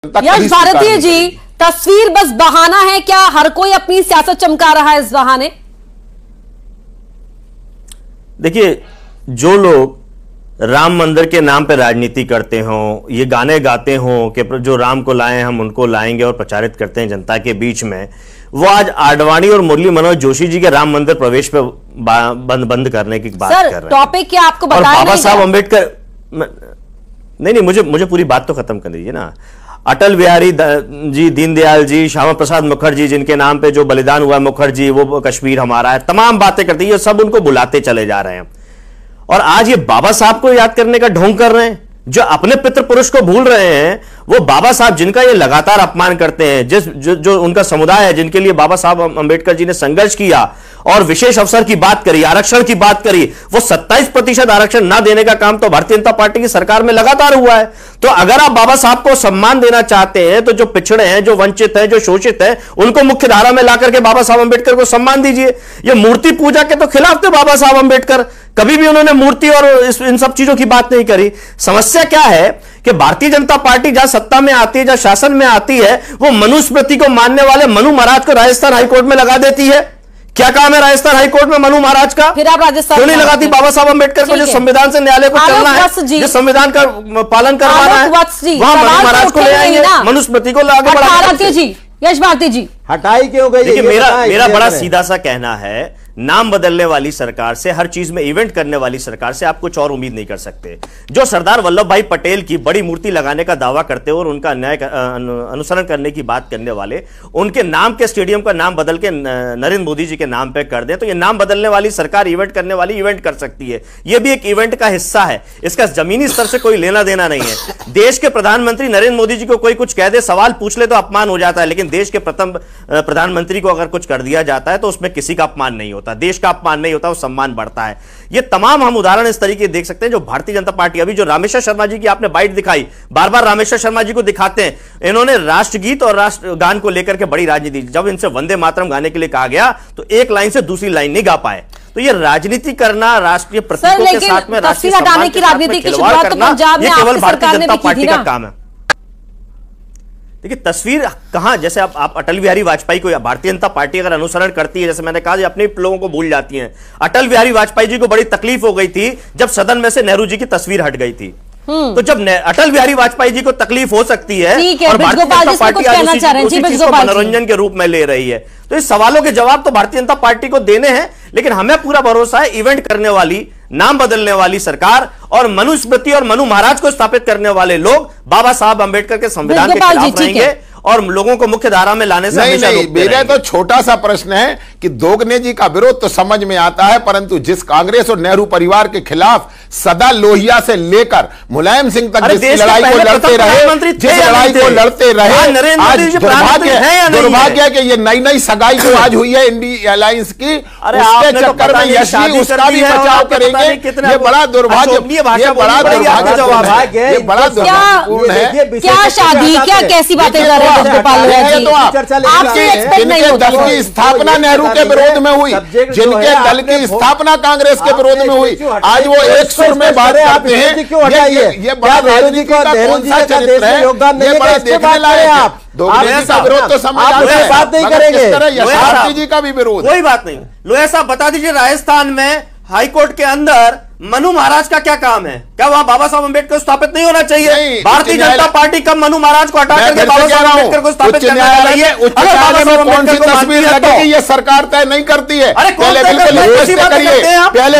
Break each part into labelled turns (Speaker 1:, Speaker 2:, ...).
Speaker 1: यश भारती जी, तस्वीर बस बहाना है क्या? हर कोई अपनी सियासत चमका रहा है इस बहाने।
Speaker 2: देखिए, जो लोग राम मंदिर के नाम पे राजनीति करते हों, ये गाने गाते हों कि जो राम को लाए हम उनको लाएंगे और प्रचारित करते हैं जनता के बीच में, वो आज आडवाणी और मुरली मनोहर जोशी जी के राम मंदिर प्रवेश पे बंद करने की बात कर रहे हैं।
Speaker 1: टॉपिक क्या आपको बताया?
Speaker 2: और बाबा साहब अंबेडकर, नहीं, मुझे पूरी बात तो खत्म कर दीजिए ना। अटल बिहारी जी, दीनदयाल जी, श्यामा प्रसाद मुखर्जी, जिनके नाम पे जो बलिदान हुआ मुखर्जी, वो कश्मीर हमारा है, तमाम बातें करते हैं, ये सब उनको बुलाते चले जा रहे हैं। और आज ये बाबा साहब को याद करने का ढोंग कर रहे हैं। जो अपने पितृ पुरुष को भूल रहे हैं, वो बाबा साहब जिनका ये लगातार अपमान करते हैं, जो उनका समुदाय है, जिनके लिए बाबा साहब अंबेडकर जी ने संघर्ष किया और विशेष अवसर की बात करी, आरक्षण की बात करी, वो 27% आरक्षण ना देने का काम तो भारतीय जनता पार्टी की सरकार में लगातार हुआ है। तो अगर आप बाबा साहब को सम्मान देना चाहते हैं तो जो पिछड़े हैं, जो वंचित हैं, जो शोषित हैं, उनको मुख्य धारा में ला करके बाबा साहब अंबेडकर को सम्मान दीजिए। ये मूर्ति पूजा के तो खिलाफ थे बाबा साहब अंबेडकर, कभी भी उन्होंने मूर्ति और इन सब चीजों की बात नहीं करी। समस्या क्या है कि भारतीय जनता पार्टी जहां सत्ता में आती है, जहां शासन में आती है, वो मनुस्मृति को मानने वाले मनु महाराज को राजस्थान हाईकोर्ट में लगा देती है। क्या काम है राजस्थान हाईकोर्ट में मनु महाराज का? फिर आप राजस्थान क्यों नहीं लगाती बाबा साहब अंबेडकर को? जो संविधान से न्यायालय को चलना है, जो संविधान का पालन करवाना है, वहां मनु महाराज को ले आएंगे, मनुस्मृति को आगे बढ़ाएंगे।
Speaker 1: जी, यश भारती जी,
Speaker 3: हटाई क्यों गई?
Speaker 2: देखिए, मेरा बड़ा सीधा सा कहना है, नाम बदलने वाली सरकार से, हर चीज में इवेंट करने वाली सरकार से आप कुछ और उम्मीद नहीं कर सकते। जो सरदार वल्लभ भाई पटेल की बड़ी मूर्ति लगाने का दावा करते और उनका न्याय अनुसरण करने की बात करने वाले, उनके नाम के स्टेडियम का नाम बदल के नरेंद्र मोदी जी के नाम पे कर दे, तो ये नाम बदलने वाली सरकार इवेंट करने वाली इवेंट कर सकती है। यह भी एक इवेंट का हिस्सा है, इसका जमीनी स्तर से कोई लेना देना नहीं है। देश के प्रधानमंत्री नरेंद्र मोदी जी को कोई कुछ कह दे, सवाल पूछ ले तो अपमान हो जाता है, लेकिन देश के प्रथम प्रधानमंत्री को अगर कुछ कर दिया जाता है तो उसमें किसी का अपमान नहीं होता, देश का अपमान नहीं होता, वो सम्मान बढ़ता है। ये तमाम हम उदाहरण इस तरीके देख सकते हैं जो भारतीय जनता पार्टी, अभी जो रामेश्वर शर्मा जी की आपने बाइट दिखाई, बार बार रामेश्वर शर्मा जी को दिखाते हैं, इन्होंने राष्ट्रगीत और राष्ट्रगान को लेकर के बड़ी राजनीति, जब इनसे वंदे मातरम गाने के लिए कहा गया तो एक लाइन से दूसरी लाइन नहीं गा पाए। तो ये राजनीति करना, राष्ट्रीय प्रतीकों के साथ में राष्ट्रीय सम्मान के साथ में खिलवाड़ करना, ये केवल भारतीय जनता पार्टी का काम है। देखिए, तस्वीर कहां, जैसे आप अटल बिहारी वाजपेयी को, भारतीय जनता पार्टी अगर अनुसरण करती है, जैसे मैंने कहा, अपने लोगों को भूल जाती है। अटल बिहारी वाजपेयी जी को बड़ी तकलीफ हो गई थी जब सदन में से नेहरू जी की तस्वीर हट गई थी। तो जब अटल बिहारी वाजपेयी जी को तकलीफ हो सकती है और भारतीय जनता पार्टी उसी चीज को मनोरंजन के रूप में ले रही है, तो इस सवालों के जवाब तो भारतीय जनता पार्टी को देने हैं। लेकिन हमें पूरा भरोसा है, इवेंट करने वाली, नाम बदलने वाली सरकार और मनुस्मृति और मनु महाराज को स्थापित करने वाले लोग बाबा साहब अंबेडकर के संविधान के खिलाफ रहेंगे और लोगों को मुख्य धारा में लाने से
Speaker 4: नहीं, मेरा तो छोटा सा प्रश्न है कि दोगने जी का विरोध तो समझ में आता है, परंतु जिस कांग्रेस और नेहरू परिवार के खिलाफ सदा लोहिया से लेकर मुलायम सिंह तक जिस लड़ाई को लड़ते रहे, आज दुर्भाग्य है कि ये नई सगाई जो आज हुई है इंडिया अलायंस की, उसके चक्कर में यश जी उसका भी बचाव करेंगे। ये बड़ा दुर्भाग्य, ये बड़ा दुर्भाग्यपूर्ण है।
Speaker 1: क्या शादी, क्या कैसी बातें कर रहे हैं
Speaker 4: जिनके दल की स्थापना नेहरू के विरोध में हुई, जिनके दल की स्थापना कांग्रेस के विरोध में हुई, आज वो एक सुर में बात करते हैं। ये बड़ा राजनीति का कौन सा चरित्र है? ये बड़ा देखने लायक है। दोगने का विरोध तो समझ आता है,
Speaker 3: बात नहीं करेंगे।
Speaker 4: यश भारती जी का भी विरोध,
Speaker 2: कोई बात नहीं। लोहिया साहब बता दीजिए, राजस्थान में हाईकोर्ट के अंदर मनु महाराज का क्या काम है? क्या वहां बाबा साहब अंबेडकर स्थापित नहीं होना चाहिए? भारतीय जनता पार्टी कब मनु महाराज को हटा करके बाबा साहब अंबेडकर को स्थापित करना चाहिए?
Speaker 4: उच्च न्यायालय में कौन सी तस्वीर लगेगी ये सरकार तय नहीं करती है।
Speaker 2: पहले
Speaker 3: पहले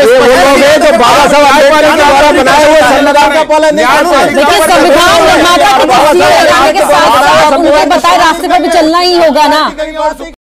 Speaker 3: जो बाबा साहब अंबेडकर के द्वारा बनाए हुए संविधान का पालन नहीं,
Speaker 1: संविधान बताए रास्ते पर भी चलना ही होगा ना।